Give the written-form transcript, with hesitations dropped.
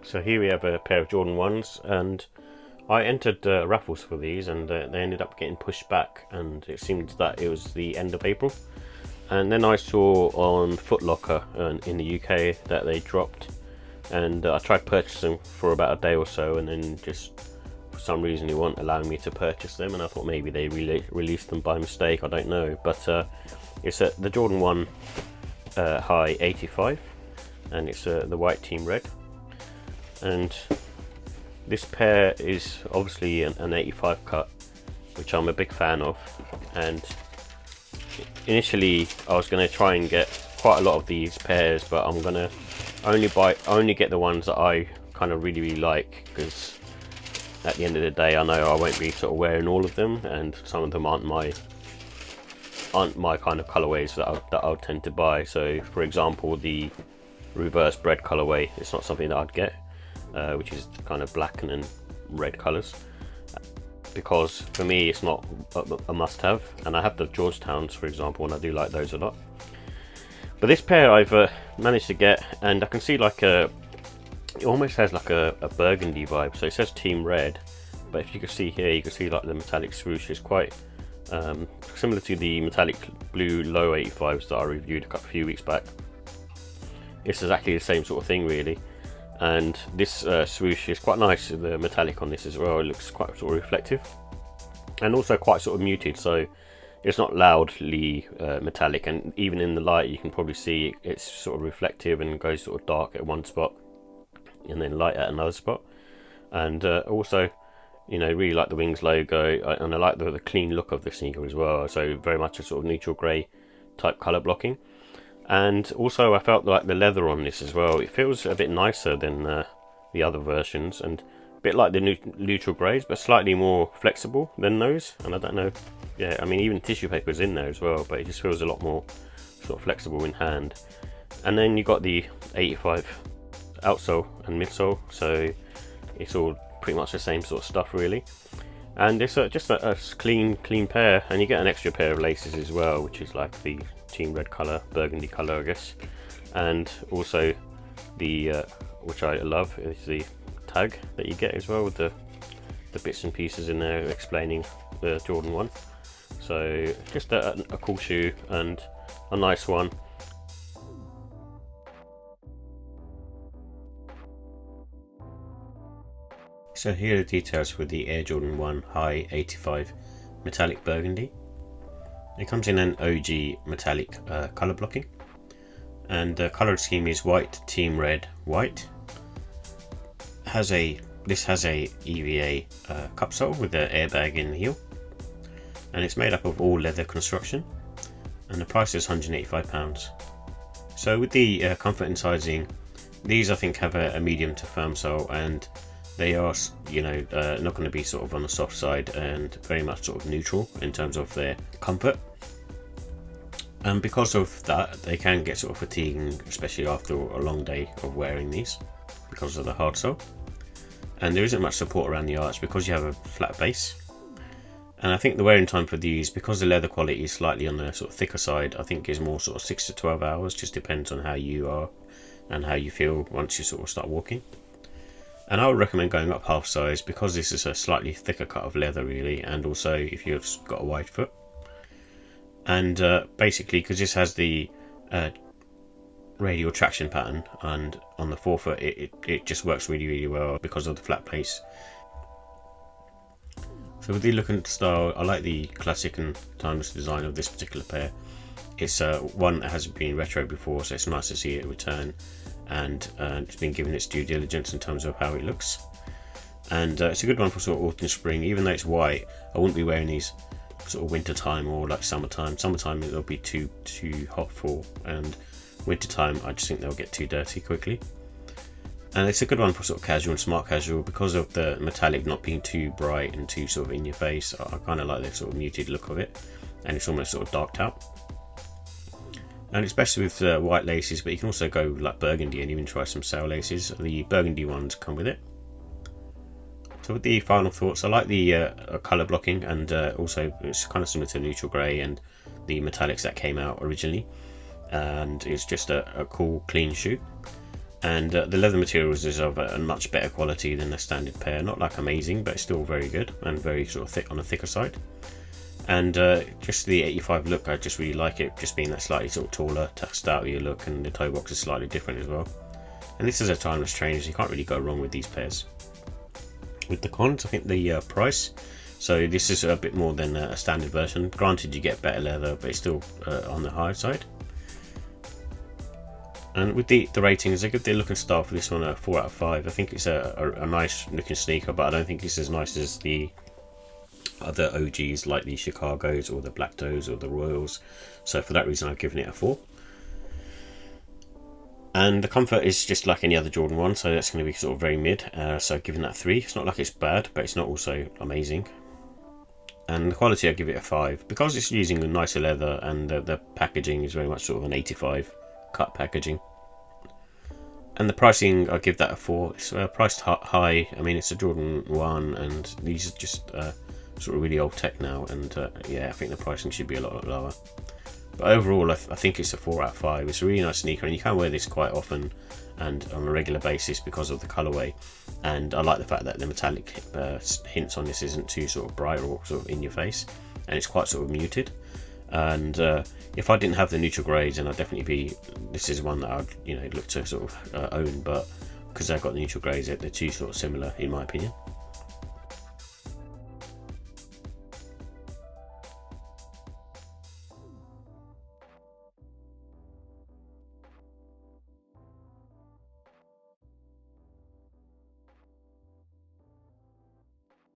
So here we have a pair of Jordan 1s, and I entered raffles for these, and they ended up getting pushed back, and it seemed that it was the end of April. And then I saw on Foot Locker in the UK that they dropped, and I tried purchasing for about a day or so, and then just for some reason it won't allow me to purchase them, and I thought maybe they released them by mistake, I don't know. But it's the Jordan 1 High 85, and it's the white team red. And this pair is obviously an 85 cut, which I'm a big fan of. And initially I was going to try and get quite a lot of these pairs, but I'm going to only get the ones that I kind of really like, because at the end of the day I know I won't be sort of wearing all of them, and some of them aren't my kind of colorways that I'll tend to buy. So for example, the reverse bread colorway, it's not something that I'd get, which is kind of black and then red colors, because for me it's not a must-have. And I have the Georgetowns, for example, and I do like those a lot. But this pair I've managed to get, and I can see like it almost has like a burgundy vibe. So it says team red, but if you can see here, you can see like the metallic swoosh is quite similar to the metallic blue low 85s that I reviewed a few weeks back. It's exactly the same sort of thing really. And this swoosh is quite nice, the metallic on this as well. It looks quite sort of reflective, and also quite sort of muted, so it's not loudly metallic, and even in the light you can probably see it's sort of reflective and goes sort of dark at one spot and then light at another spot. And also, you know, really like the Wings logo, and I like the clean look of the sneaker as well. So very much a sort of neutral grey type colour blocking. And also I felt like the leather on this as well, it feels a bit nicer than the other versions, and a bit like the neutral greys, but slightly more flexible than those. And I don't know, yeah, I mean even tissue paper's in there as well, but it just feels a lot more sort of flexible in hand. And then you got the 85 outsole and midsole, so it's all pretty much the same sort of stuff really. And it's just a clean pair, and you get an extra pair of laces as well, which is like the team red colour, burgundy colour I guess. And also the which I love, is the tag that you get as well, with the bits and pieces in there explaining the Jordan 1. So just a cool shoe and a nice one. So here are the details for the Air Jordan 1 High 85 metallic burgundy. It comes in an OG metallic colour blocking, and the colour scheme is white, team red, white. This has a EVA cupsole with an airbag in the heel, and it's made up of all leather construction, and the price is £185. So with the comfort and sizing, these I think have a medium to firm sole, and they are, you know, not going to be sort of on the soft side, and very much sort of neutral in terms of their comfort. And because of that, they can get sort of fatiguing, especially after a long day of wearing these, because of the hard sole. And there isn't much support around the arch because you have a flat base. And I think the wearing time for these, because the leather quality is slightly on the sort of thicker side, I think is more sort of 6 to 12 hours, just depends on how you are and how you feel once you sort of start walking. And I would recommend going up half size, because this is a slightly thicker cut of leather really, and also if you've got a wide foot. And basically, because this has the radial traction pattern, and on the forefoot it just works really well because of the flat base. So with the look and style, I like the classic and timeless design of this particular pair. It's one that hasn't been retro before, so it's nice to see it return, and it's been given its due diligence in terms of how it looks. And it's a good one for sort of autumn, spring. Even though it's white, I wouldn't be wearing these sort of winter time or like summertime. Summertime it'll be too hot for, and winter time I just think they'll get too dirty quickly. And it's a good one for sort of casual and smart casual, because of the metallic not being too bright and too sort of in your face. I kind of like the sort of muted look of it, and it's almost sort of darked out. And it's best with white laces, but you can also go like burgundy and even try some sail laces. The burgundy ones come with it. So with the final thoughts, I like the colour blocking, and also it's kind of similar to neutral grey and the metallics that came out originally, and it's just a cool clean shoe. And the leather materials is of a much better quality than a standard pair. Not like amazing, but it's still very good and very sort of thick on the thicker side. And just the 85 look, I just really like it, just being that slightly sort of taller, stoutier look, and the toe box is slightly different as well. And this is a timeless trainer, so you can't really go wrong with these pairs. With the cons, I think the price. So this is a bit more than a standard version. Granted, you get better leather, but it's still on the higher side. And with the ratings, I give the look and style for this one a 4 out of 5. I think it's a nice looking sneaker, but I don't think it's as nice as the other OGs like the Chicagos or the Black Toes or the Royals. So for that reason, I've given it a 4. And the comfort is just like any other Jordan 1, so that's going to be sort of very mid. So giving that 3. It's not like it's bad, but it's not also amazing. And the quality, I give it a 5 because it's using a nicer leather, and the packaging is very much sort of an 85 cut packaging. And the pricing, I give that a 4. It's priced high. I mean, it's a Jordan 1, and these are just sort of really old tech now, and yeah, I think the pricing should be a lot lower. But overall, I think it's a 4 out of 5. It's a really nice sneaker, and you can wear this quite often and on a regular basis because of the colourway. And I like the fact that the metallic hints on this isn't too sort of bright or sort of in your face, and it's quite sort of muted. And if I didn't have the neutral grades, then I'd definitely be. This is one that I'd look to sort of own, but because I've got the neutral grades, they're too sort of similar in my opinion.